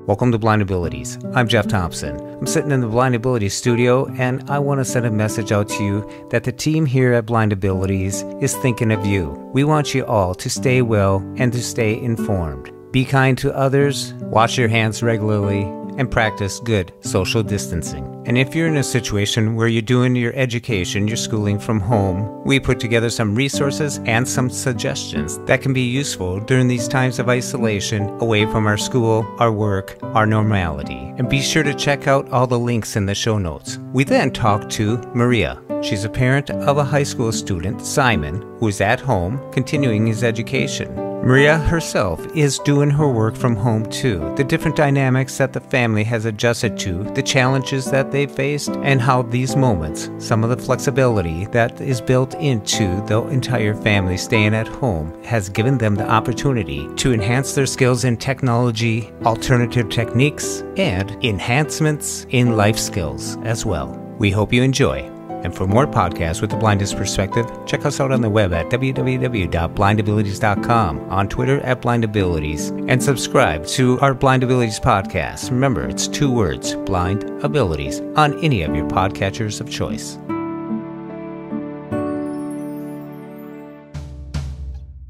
Welcome to Blind Abilities. I'm Jeff Thompson. I'm sitting in the Blind Abilities studio, and I want to send a message out to you that the team here at Blind Abilities is thinking of you. We want you all to stay well and to stay informed. Be kind to others, wash your hands regularly, and practice good social distancing. And if you're in a situation where you're doing your education, your schooling from home, we put together some resources and some suggestions that can be useful during these times of isolation away from our school, our work, our normality. And be sure to check out all the links in the show notes. We then talked to Maria. She's a parent of a high school student, Simon, who is at home continuing his education. Maria herself is doing her work from home too. The different dynamics that the family has adjusted to, the challenges that they've faced, and how these moments, some of the flexibility that is built into the entire family staying at home, has given them the opportunity to enhance their skills in technology, alternative techniques, and enhancements in life skills as well. We hope you enjoy. And for more podcasts with the blindness perspective, check us out on the web at www.blindabilities.com, on Twitter at blindabilities, and subscribe to our Blind Abilities podcast. Remember, it's 2 words, Blind Abilities, on any of your podcatchers of choice.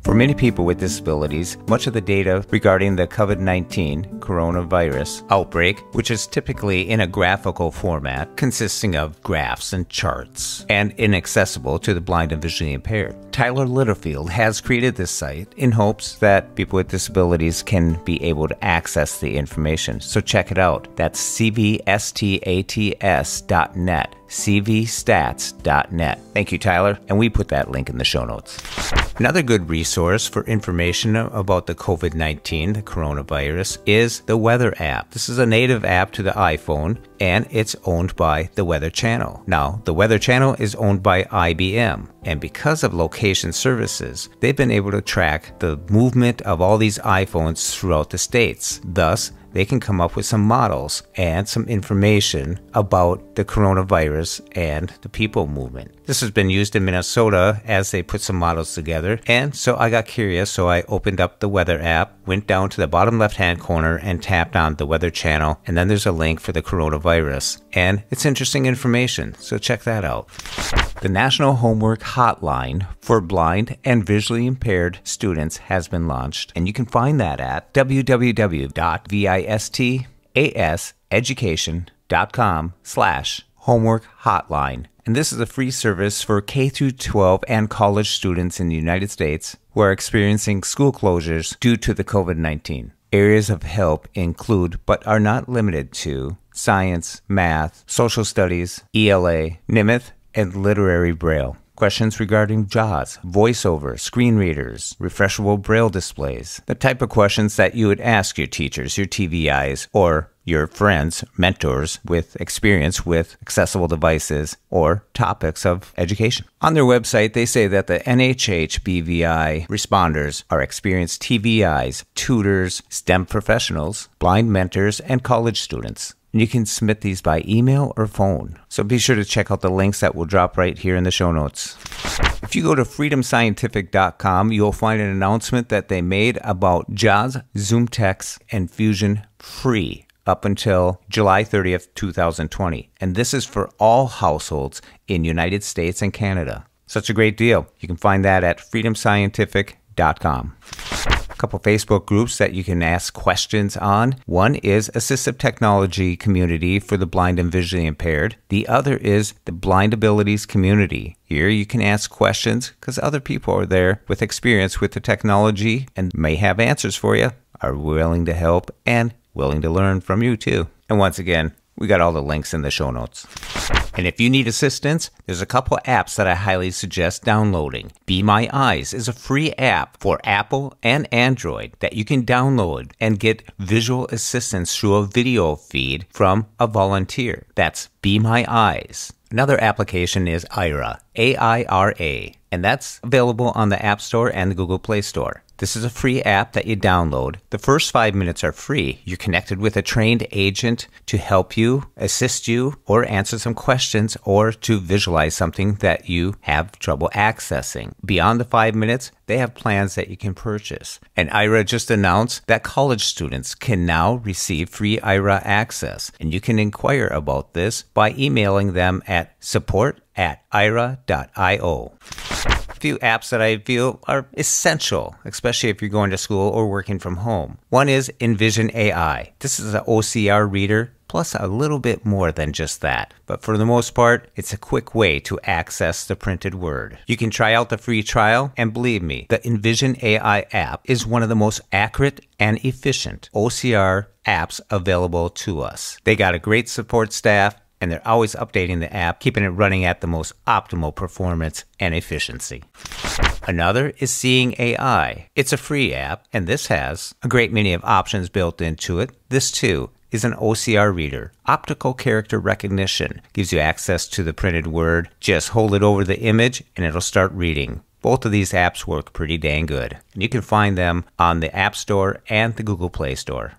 For many people with disabilities, much of the data regarding the COVID-19 coronavirus outbreak, which is typically in a graphical format consisting of graphs and charts and inaccessible to the blind and visually impaired. Tyler Littlefield has created this site in hopes that people with disabilities can be able to access the information. So check it out. That's cvstats.net. cvstats.net. Thank you, Tyler, and we put that link in the show notes. Another good resource for information about the COVID-19, the coronavirus, is the Weather app. This is a native app to the iPhone, and it's owned by the Weather Channel. Now, the Weather Channel is owned by IBM, and because of location services, they've been able to track the movement of all these iPhones throughout the states. Thus, they can come up with some models and some information about the coronavirus and the people movement. This has been used in Minnesota as they put some models together, and so I got curious, so I opened up the Weather app, went down to the bottom left-hand corner and tapped on the Weather Channel, and then there's a link for the coronavirus, and it's interesting information, so check that out. The National Homework Hotline for blind and visually impaired students has been launched, and you can find that at www.vistaseducation.com/homework hotline. And this is a free service for K-12 and college students in the United States who are experiencing school closures due to the COVID-19. Areas of help include, but are not limited to, science, math, social studies, ELA, NIMIT, and literary braille. Questions regarding JAWS, voiceover, screen readers, refreshable braille displays. The type of questions that you would ask your teachers, your TVIs, or your friends, mentors with experience with accessible devices or topics of education. On their website, they say that the NHH BVI responders are experienced TVIs, tutors, STEM professionals, blind mentors, and college students. You can submit these by email or phone. So be sure to check out the links that will drop right here in the show notes. If you go to freedomscientific.com, you'll find an announcement that they made about JAWS, ZoomText, and Fusion free up until July 30th, 2020. And this is for all households in United States and Canada. Such a great deal. You can find that at freedomscientific.com. A couple Facebook groups that you can ask questions on. One is Assistive Technology Community for the blind and visually impaired. The other is the Blind Abilities Community. Here you can ask questions because other people are there with experience with the technology and may have answers for you, are willing to help, and willing to learn from you too. And once again, we got all the links in the show notes. And if you need assistance, there's a couple apps that I highly suggest downloading. Be My Eyes is a free app for Apple and Android that you can download and get visual assistance through a video feed from a volunteer. That's Be My Eyes. Another application is Aira, A-I-R-A. and that's available on the App Store and the Google Play Store. This is a free app that you download. The first 5 minutes are free. You're connected with a trained agent to help you, assist you, or answer some questions, or to visualize something that you have trouble accessing. Beyond the 5 minutes, they have plans that you can purchase. And IRA just announced that college students can now receive free IRA access. And you can inquire about this by emailing them at support@ira.io. A few apps that I feel are essential, especially if you're going to school or working from home. One is Envision AI. This is an OCR reader, plus a little bit more than just that. But for the most part, it's a quick way to access the printed word. You can try out the free trial, and believe me, the Envision AI app is one of the most accurate and efficient OCR apps available to us. They got a great support staff, and they're always updating the app, keeping it running at the most optimal performance and efficiency. Another is Seeing AI. It's a free app, and this has a great many of options built into it. This too is an OCR reader. Optical character recognition gives you access to the printed word. Just hold it over the image and it'll start reading. Both of these apps work pretty dang good. And you can find them on the App Store and the Google Play Store.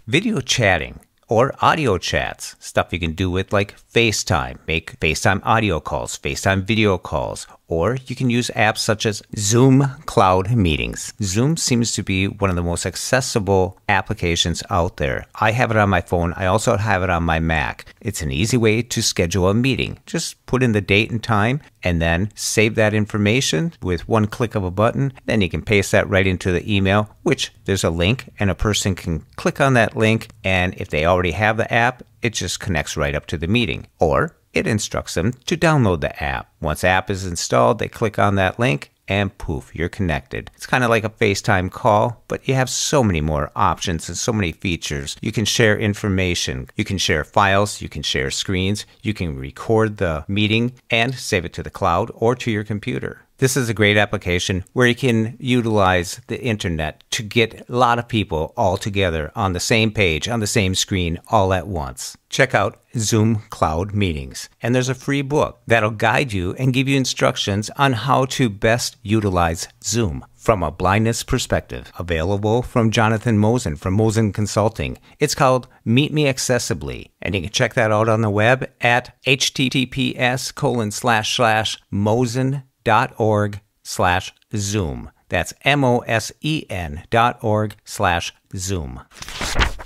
Video chatting or audio chats, stuff you can do with like FaceTime, make FaceTime audio calls, FaceTime video calls, or you can use apps such as Zoom Cloud Meetings. Zoom seems to be one of the most accessible applications out there. I have it on my phone. I also have it on my Mac. It's an easy way to schedule a meeting. Just put in the date and time and then save that information with one click of a button. Then you can paste that right into the email, which there's a link and a person can click on that link. And if they already have the app, it just connects right up to the meeting. Or it instructs them to download the app. Once the app is installed, they click on that link and poof, you're connected. It's kind of like a FaceTime call, but you have so many more options and so many features. You can share information, you can share files, you can share screens, you can record the meeting and save it to the cloud or to your computer. This is a great application where you can utilize the internet to get a lot of people all together on the same page, on the same screen, all at once. Check out Zoom Cloud Meetings. And there's a free book that'll guide you and give you instructions on how to best utilize Zoom from a blindness perspective. Available from Jonathan Mosen from Mosen Consulting. It's called Meet Me Accessibly. And you can check that out on the web at https://mosen.org/Zoom. That's MOSEN.org/Zoom.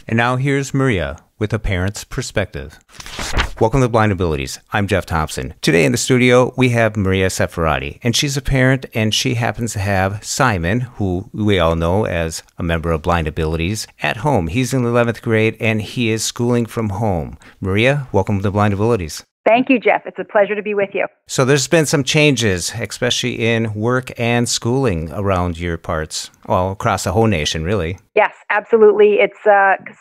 And now here's Maria with a parent's perspective. Welcome to Blind Abilities. I'm Jeff Thompson. Today in the studio, we have Maria Ceferatti, and she's a parent, and she happens to have Simon, who we all know as a member of Blind Abilities, at home. He's in the 11th grade, and he is schooling from home. Maria, welcome to Blind Abilities. Thank you, Jeff. It's a pleasure to be with you. So there's been some changes, especially in work and schooling around your parts, well, across the whole nation, really. Yes, absolutely. It's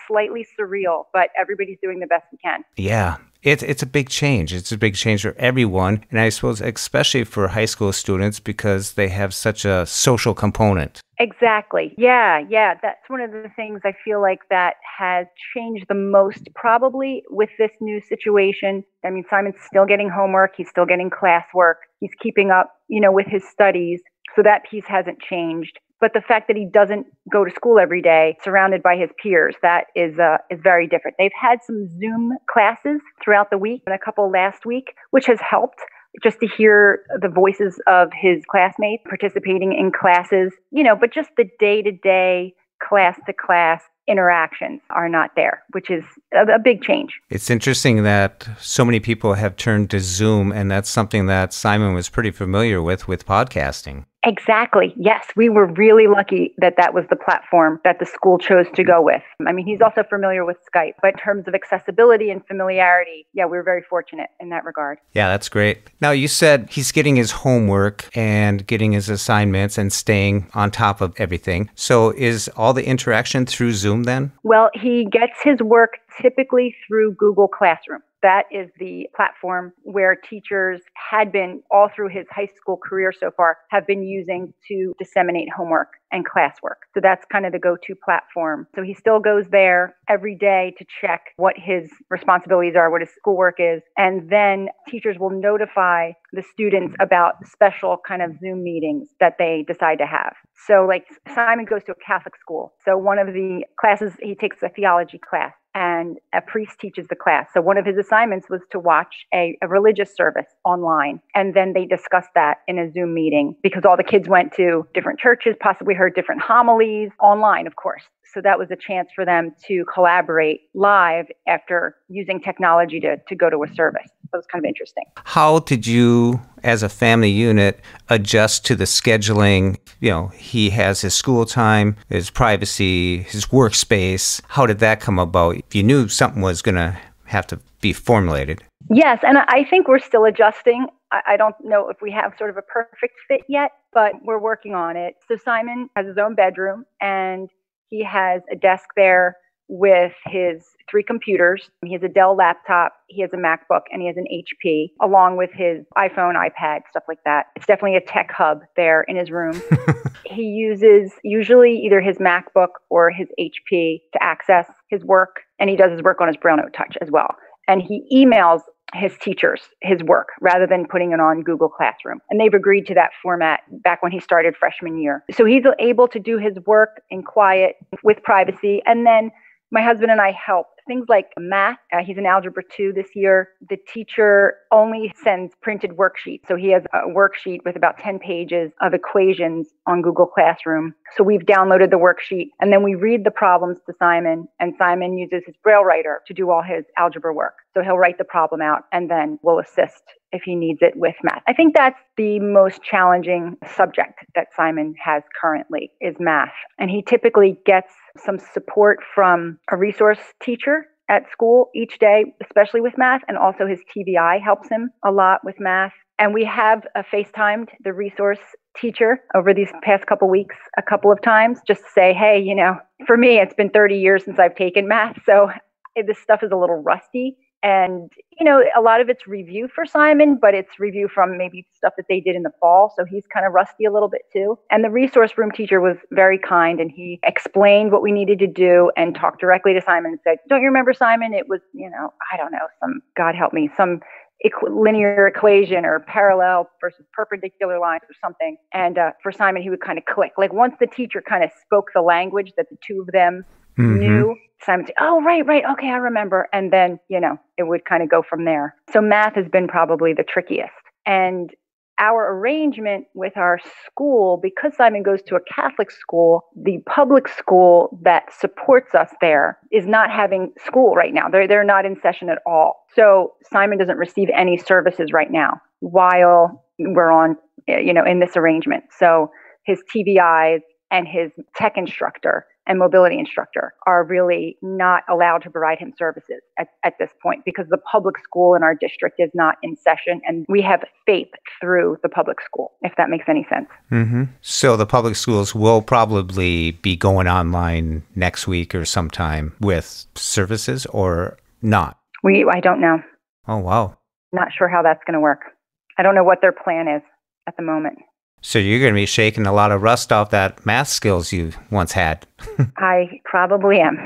slightly surreal, but everybody's doing the best we can. Yeah. It's a big change. It's a big change for everyone, and I suppose especially for high school students because they have such a social component. Exactly. Yeah. That's one of the things I feel like that has changed the most probably with this new situation. I mean, Simon's still getting homework. He's still getting classwork. He's keeping up, with his studies. So that piece hasn't changed. But the fact that he doesn't go to school every day, surrounded by his peers, that is very different. They've had some Zoom classes throughout the week and a couple last week, which has helped just to hear the voices of his classmates participating in classes, but just the day-to-day, class-to-class interactions are not there, which is a big change. It's interesting that so many people have turned to Zoom, and that's something that Simon was pretty familiar with podcasting. Exactly. Yes, we were really lucky that that was the platform that the school chose to go with. I mean, he's also familiar with Skype, but in terms of accessibility and familiarity, yeah, we're very fortunate in that regard. Yeah, that's great. Now, you said he's getting his homework and getting his assignments and staying on top of everything. So is all the interaction through Zoom then? Well, he gets his work typically through Google Classroom. That is the platform where teachers had been all through his high school career so far have been using to disseminate homework and classwork. So that's kind of the go-to platform. So he still goes there every day to check what his responsibilities are, what his schoolwork is. And then teachers will notify the students about special kind of Zoom meetings that they decide to have. So like Simon goes to a Catholic school. So one of the classes, he takes a theology class, and a priest teaches the class. So one of his assignments was to watch a religious service online. And then they discussed that in a Zoom meeting because all the kids went to different churches, possibly heard different homilies online, of course. So that was a chance for them to collaborate live after using technology to go to a service. That was kind of interesting. How did you, as a family unit, adjust to the scheduling? You know, he has his school time, his privacy, his workspace. How did that come about? You knew something was going to have to be formulated. Yes, and I think we're still adjusting. I don't know if we have sort of a perfect fit yet, but we're working on it. So Simon has his own bedroom, and he has a desk there with his 3 computers. He has a Dell laptop, he has a MacBook, and he has an HP, along with his iPhone, iPad, stuff like that. It's definitely a tech hub there in his room. He uses usually either his MacBook or his HP to access his work, and he does his work on his Braille Note Touch as well. And he emails his teachers his work rather than putting it on Google Classroom. And they've agreed to that format back when he started freshman year. So he's able to do his work in quiet with privacy. And then my husband and I help. Things like math. He's in Algebra 2 this year. The teacher only sends printed worksheets. So he has a worksheet with about 10 pages of equations on Google Classroom. So we've downloaded the worksheet, and then we read the problems to Simon, and Simon uses his Braille writer to do all his algebra work. So he'll write the problem out, and then we'll assist if he needs it with math. I think that's the most challenging subject that Simon has currently is math. And he typically gets some support from a resource teacher at school each day, especially with math. And also his TVI helps him a lot with math. And we have FaceTimed the resource teacher over these past couple weeks a couple of times just to say, hey, you know, for me, it's been 30 years since I've taken math. So this stuff is a little rusty. And, you know, a lot of it's review for Simon, but it's review from maybe stuff that they did in the fall. So he's kind of rusty a little bit too. And the resource room teacher was very kind, and he explained what we needed to do and talked directly to Simon and said, don't you remember, Simon? It was, you know, I don't know, God help me, some linear equation or parallel versus perpendicular lines or something. And for Simon, he would kind of click. Like once the teacher kind of spoke the language that the two of them knew, Simon said, oh, right, okay, I remember. And then, you know, it would kind of go from there. So math has been probably the trickiest. And our arrangement with our school, because Simon goes to a Catholic school, the public school that supports us there is not having school right now. They're not in session at all. So Simon doesn't receive any services right now while we're on, you know, in this arrangement. So his TVIs and his tech instructor and mobility instructor are really not allowed to provide him services at this point because the public school in our district is not in session, and we have faith through the public school, if that makes any sense. So the public schools will probably be going online next week or sometime with services or not? I don't know. Oh, wow. Not sure how that's going to work. I don't know what their plan is at the moment. So you're going to be shaking a lot of rust off that math skills you once had. I probably am.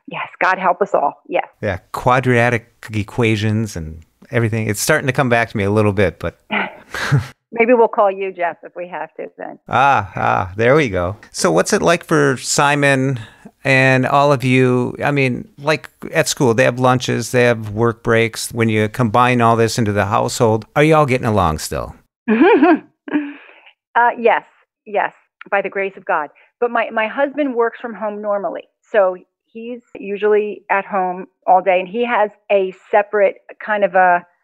Yes, God help us all. Yes. Yeah, quadratic equations and everything. It's starting to come back to me a little bit, but... Maybe we'll call you, Jeff, if we have to then. There we go. So what's it like for Simon and all of you? I mean, like at school, they have lunches, they have work breaks. When you combine all this into the household, are you all getting along still? Yes, by the grace of God. But my husband works from home normally. So he's usually at home all day, and he has a separate kind of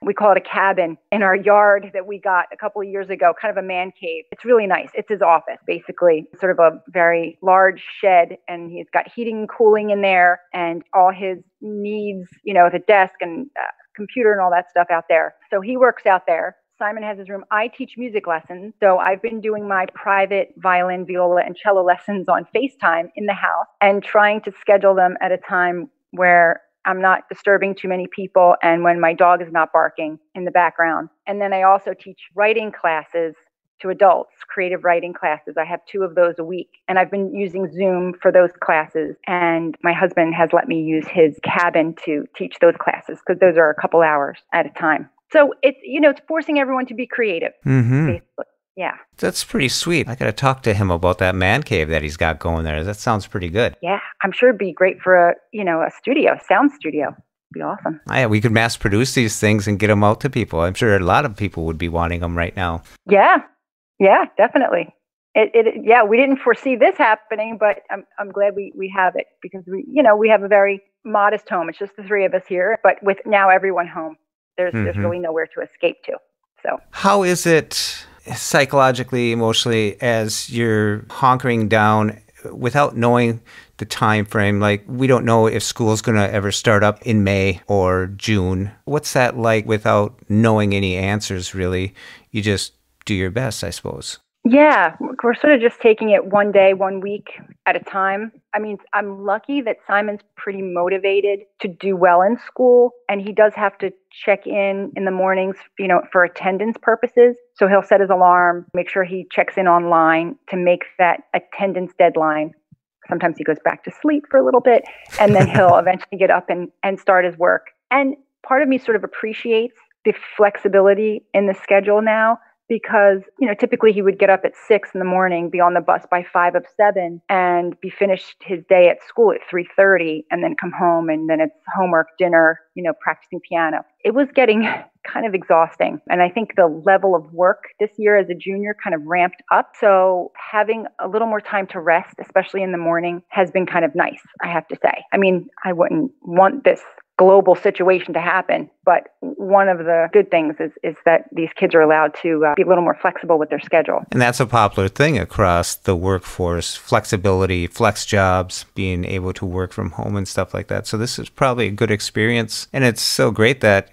we call it a cabin in our yard that we got a couple of years ago, kind of a man cave. It's really nice. It's his office, basically, sort of a very large shed, and he's got heating and cooling in there and all his needs, you know, the desk and computer and all that stuff out there. So he works out there. Simon has his room. I teach music lessons. So I've been doing my private violin, viola, and cello lessons on FaceTime in the house and trying to schedule them at a time where I'm not disturbing too many people, and when my dog is not barking in the background. And then I also teach writing classes to adults, creative writing classes. I have 2 of those a week, and I've been using Zoom for those classes. And my husband has let me use his cabin to teach those classes because those are a couple hours at a time. So it's, it's forcing everyone to be creative, basically. Yeah. That's pretty sweet. I got to talk to him about that man cave that he's got going there. That sounds pretty good. Yeah. I'm sure it'd be great for a studio, sound studio. It'd be awesome. Yeah, we could mass produce these things and get them out to people. I'm sure a lot of people would be wanting them right now. Yeah. Yeah, definitely. We didn't foresee this happening, but I'm glad we have it because we have a very modest home. It's just the 3 of us here, but with now everyone home, there's really nowhere to escape to. So how is it psychologically, emotionally, as you're hunkering down without knowing the time frame? Like, we don't know if school's going to ever start up in May or June. What's that like without knowing any answers, really? You just do your best, I suppose. Yeah, we're sort of just taking it one day, 1 week at a time. I mean, I'm lucky that Simon's pretty motivated to do well in school, and he does have to check in the mornings, for attendance purposes. So he'll set his alarm, make sure he checks in online to make that attendance deadline. Sometimes he goes back to sleep for a little bit, and then he'll eventually get up and start his work. And part of me sort of appreciates the flexibility in the schedule now, because, typically he would get up at 6 in the morning, be on the bus by 5 of 7, and be finished his day at school at 3:30, and then come home, and then it's homework, dinner, practicing piano. It was getting kind of exhausting. And I think the level of work this year as a junior kind of ramped up. So having a little more time to rest, especially in the morning, has been kind of nice, I have to say. I mean, I wouldn't want this global situation to happen, but one of the good things is that these kids are allowed to be a little more flexible with their schedule. And that's a popular thing across the workforce: flexibility, flex jobs, being able to work from home and stuff like that. So this is probably a good experience. And it's so great that,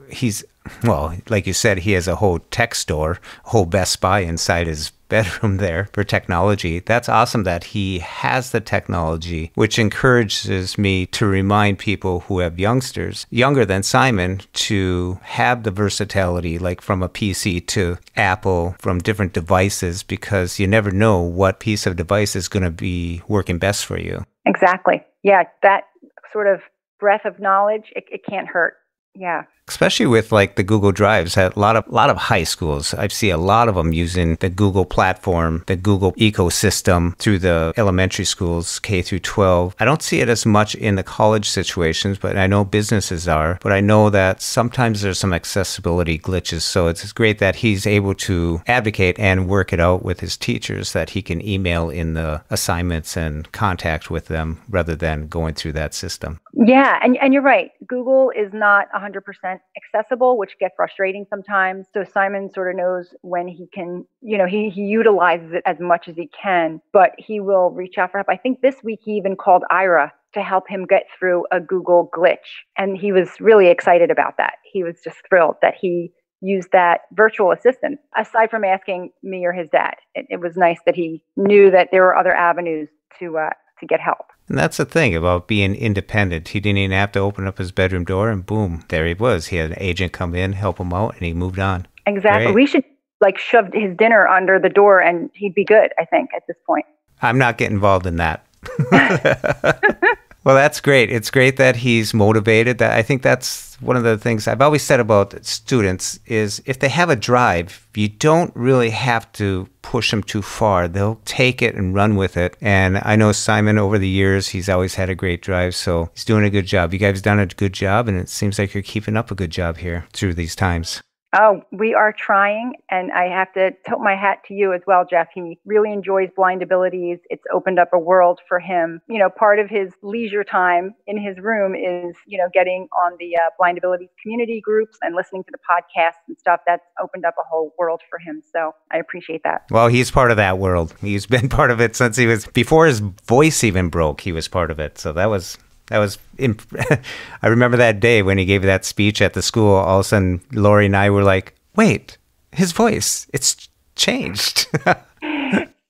he's, well, like you said, he has a whole tech store, a whole Best Buy inside his bedroom there for technology. That's awesome that he has the technology, which encourages me to remind people who have youngsters younger than Simon to have the versatility, like from a PC to Apple, from different devices, because you never know what piece of device is going to be working best for you. Exactly. Yeah, that sort of breadth of knowledge, it can't hurt. Yeah. Especially with like the Google Drives, a lot of high schools, I see a lot of them using the Google platform, the Google ecosystem through the elementary schools, K through 12. I don't see it as much in the college situations, but I know businesses are. But I know that sometimes there's some accessibility glitches. So it's great that he's able to advocate and work it out with his teachers, that he can email in the assignments and contact with them rather than going through that system. Yeah, and you're right. Google is not 100% accessible, which gets frustrating sometimes. So Simon sort of knows when he can, he utilizes it as much as he can, but he will reach out for help. I think this week he even called Ira to help him get through a Google glitch. And he was really excited about that. He was just thrilled that he used that virtual assistant, aside from asking me or his dad. It was nice that he knew that there were other avenues to get help. And that's the thing about being independent. He didn't even have to open up his bedroom door, and boom, there he was. He had an agent come in, help him out, and he moved on. Exactly. Great. We should shove his dinner under the door and he'd be good, I think, at this point. I'm not getting involved in that. Well, that's great. It's great that he's motivated. I think that's one of the things I've always said about students is if they have a drive, you don't really have to push them too far. They'll take it and run with it. And I know Simon, over the years, he's always had a great drive. So he's doing a good job. You guys have done a good job, and it seems like you're keeping up a good job here through these times. Oh, we are trying, and I have to tilt my hat to you as well, Jeff. He really enjoys blind abilities. It's opened up a world for him. Part of his leisure time in his room is, getting on the blind abilities community groups and listening to the podcasts and stuff. That's opened up a whole world for him. So I appreciate that. Well, he's part of that world. He's been part of it since before his voice even broke, he was part of it. So that was I remember that day when he gave that speech at the school. All of a sudden, Lori and I were like, wait, his voice, it's changed.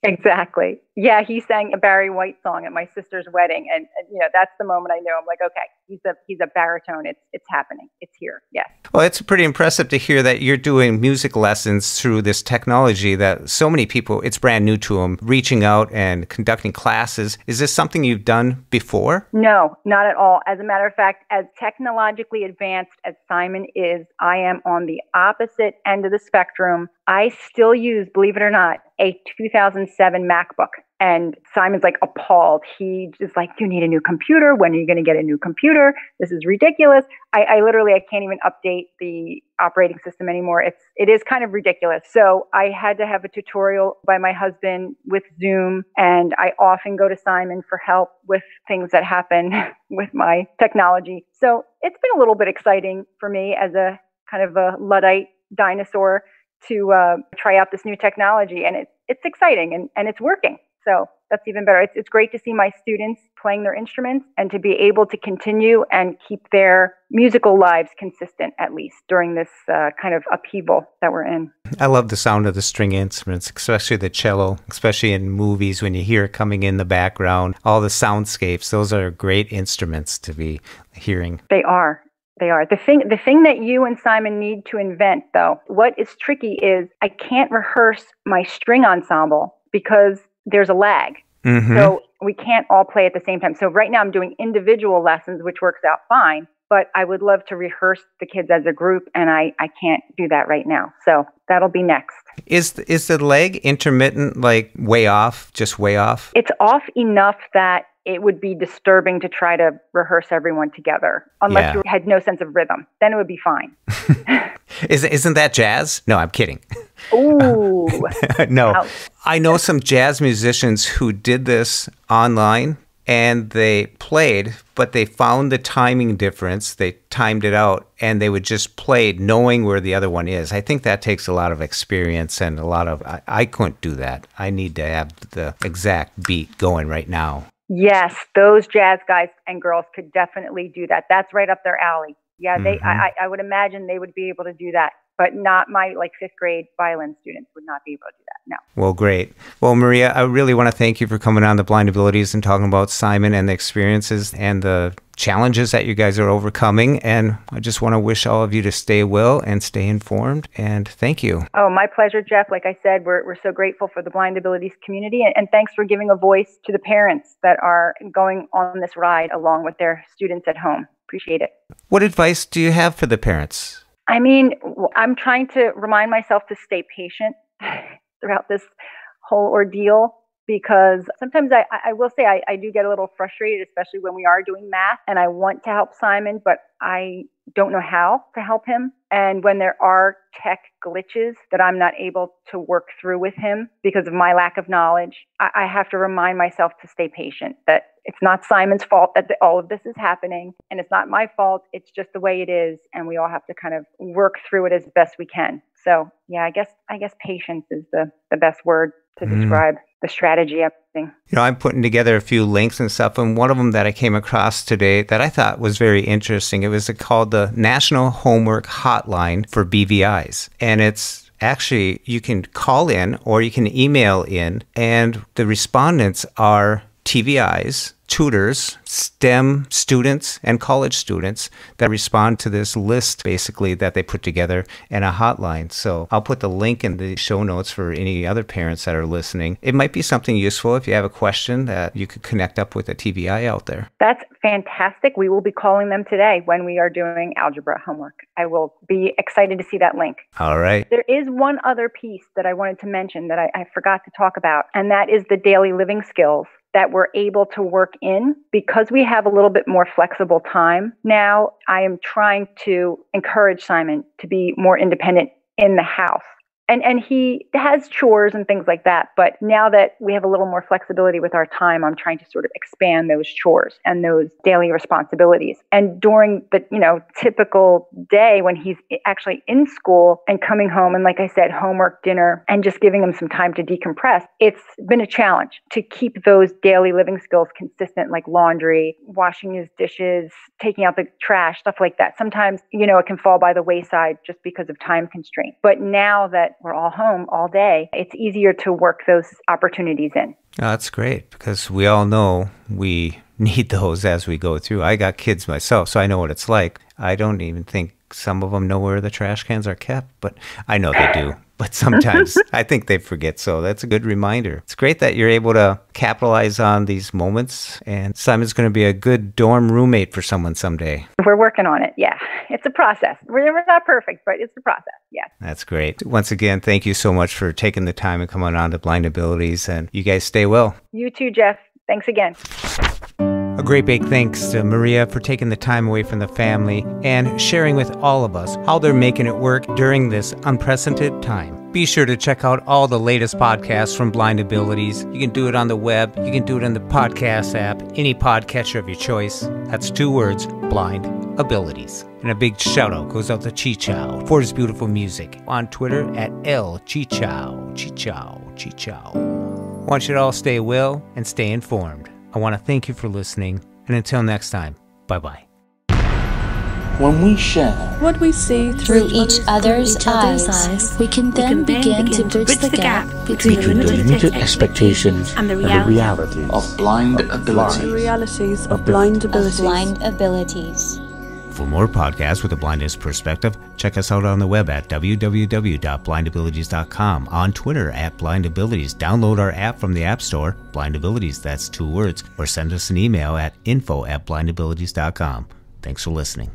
Exactly. Yeah, he sang a Barry White song at my sister's wedding, and that's the moment I knew. I'm like, okay, he's a baritone. It's happening. It's here. Yes. Well, it's pretty impressive to hear that you're doing music lessons through this technology that so many people, it's brand new to them, reaching out and conducting classes. Is this something you've done before? No, not at all. As a matter of fact, as technologically advanced as Simon is, I am on the opposite end of the spectrum. I still use, believe it or not, a 2007 MacBook. And Simon's like appalled. He just like, you need a new computer. When are you going to get a new computer? This is ridiculous. I literally, I can't even update the operating system anymore. It is kind of ridiculous. So I had to have a tutorial by my husband with Zoom. And I often go to Simon for help with things that happen with my technology. So it's been a little bit exciting for me as a kind of a Luddite dinosaur to try out this new technology. And it's exciting and it's working. So that's even better. It's great to see my students playing their instruments and to be able to continue and keep their musical lives consistent, at least during this kind of upheaval that we're in. I love the sound of the string instruments, especially the cello, especially in movies when you hear it coming in the background. All the soundscapes, those are great instruments to be hearing. They are. They are. The thing that you and Simon need to invent, though, what is tricky is I can't rehearse my string ensemble because there's a lag. Mm-hmm. So we can't all play at the same time. So right now I'm doing individual lessons, which works out fine, but I would love to rehearse the kids as a group, and I can't do that right now. So that'll be next. Is the leg intermittent, like way off, just way off? It's off enough that it would be disturbing to try to rehearse everyone together unless you had no sense of rhythm. Then it would be fine. Isn't that jazz? No, I'm kidding. Ooh. No. Ouch. I know some jazz musicians who did this online and they played, but they found the timing difference. They timed it out and they would just play knowing where the other one is. I think that takes a lot of experience and a lot of, I couldn't do that. I need to have the exact beat going right now. Yes, those jazz guys and girls could definitely do that. That's right up their alley. Yeah, I would imagine they would be able to do that, but not my fifth grade violin students would not be able to do that. No. Well, great. Well, Maria, I really want to thank you for coming on the Blind Abilities and talking about Simon and the experiences and the challenges that you guys are overcoming. And I just want to wish all of you to stay well and stay informed. And thank you. Oh, my pleasure, Jeff. Like I said, we're so grateful for the Blind Abilities community. And thanks for giving a voice to the parents that are going on this ride along with their students at home. Appreciate it. What advice do you have for the parents? I mean, I'm trying to remind myself to stay patient throughout this whole ordeal, because sometimes I will say I do get a little frustrated, especially when we are doing math and I want to help Simon, but I don't know how to help him. And when there are tech glitches that I'm not able to work through with him because of my lack of knowledge, I have to remind myself to stay patient, that it's not Simon's fault that all of this is happening, and it's not my fault. It's just the way it is, and we all have to kind of work through it as best we can. So yeah, I guess patience is the best word to describe the strategy of everything. I'm putting together a few links and stuff, and one of them that I came across today that I thought was very interesting, it was called the National Homework Hotline for BVIs. And it's actually, you can call in or you can email in, and the respondents are TVIs, tutors, STEM students, and college students that respond to this list, basically, that they put together in a hotline. So I'll put the link in the show notes for any other parents that are listening. It might be something useful if you have a question that you could connect up with a TVI out there. That's fantastic. We will be calling them today when we are doing algebra homework. I will be excited to see that link. All right. There is one other piece that I wanted to mention that I forgot to talk about, and that is the daily living skills that we're able to work in. Because we have a little bit more flexible time now, I am trying to encourage Simon to be more independent in the house. And he has chores and things like that. But now that we have a little more flexibility with our time, I'm trying to sort of expand those chores and those daily responsibilities. And during the, typical day when he's actually in school and coming home and, like I said, homework, dinner, and just giving him some time to decompress, it's been a challenge to keep those daily living skills consistent, like laundry, washing his dishes, taking out the trash, stuff like that. Sometimes, it can fall by the wayside just because of time constraints. But now that we're all home all day, it's easier to work those opportunities in. Oh, that's great, because we all know we need those as we go through. I got kids myself, so I know what it's like. I don't even think some of them know where the trash cans are kept, but I know they do. But sometimes I think they forget, so that's a good reminder. It's great that you're able to capitalize on these moments, and Simon's going to be a good dorm roommate for someone someday. We're working on it, yeah. It's a process. We're not perfect, but it's a process, yes. That's great. Once again, thank you so much for taking the time and coming on to Blind Abilities, and you guys stay well. You too, Jeff. Thanks again. A great big thanks to Maria for taking the time away from the family and sharing with all of us how they're making it work during this unprecedented time. Be sure to check out all the latest podcasts from Blind Abilities. You can do it on the web. You can do it in the podcast app, any podcatcher of your choice. That's 2 words, Blind Abilities. And a big shout out goes out to Chi-Chow for his beautiful music. On Twitter at L Chi-Chow, Chi-Chow, Chi-Chow. I want you to all stay well and stay informed. I want to thank you for listening, and until next time, bye-bye. When we share what we see through each other's eyes, we can then begin to bridge the gap between the limited expectations and the reality of blind abilities. The realities of blind abilities. Blind abilities. For more podcasts with a blindness perspective, check us out on the web at www.blindabilities.com, on Twitter at blindabilities. Download our app from the App Store, Blind Abilities, that's 2 words, or send us an email at info@blindabilities.com. Thanks for listening.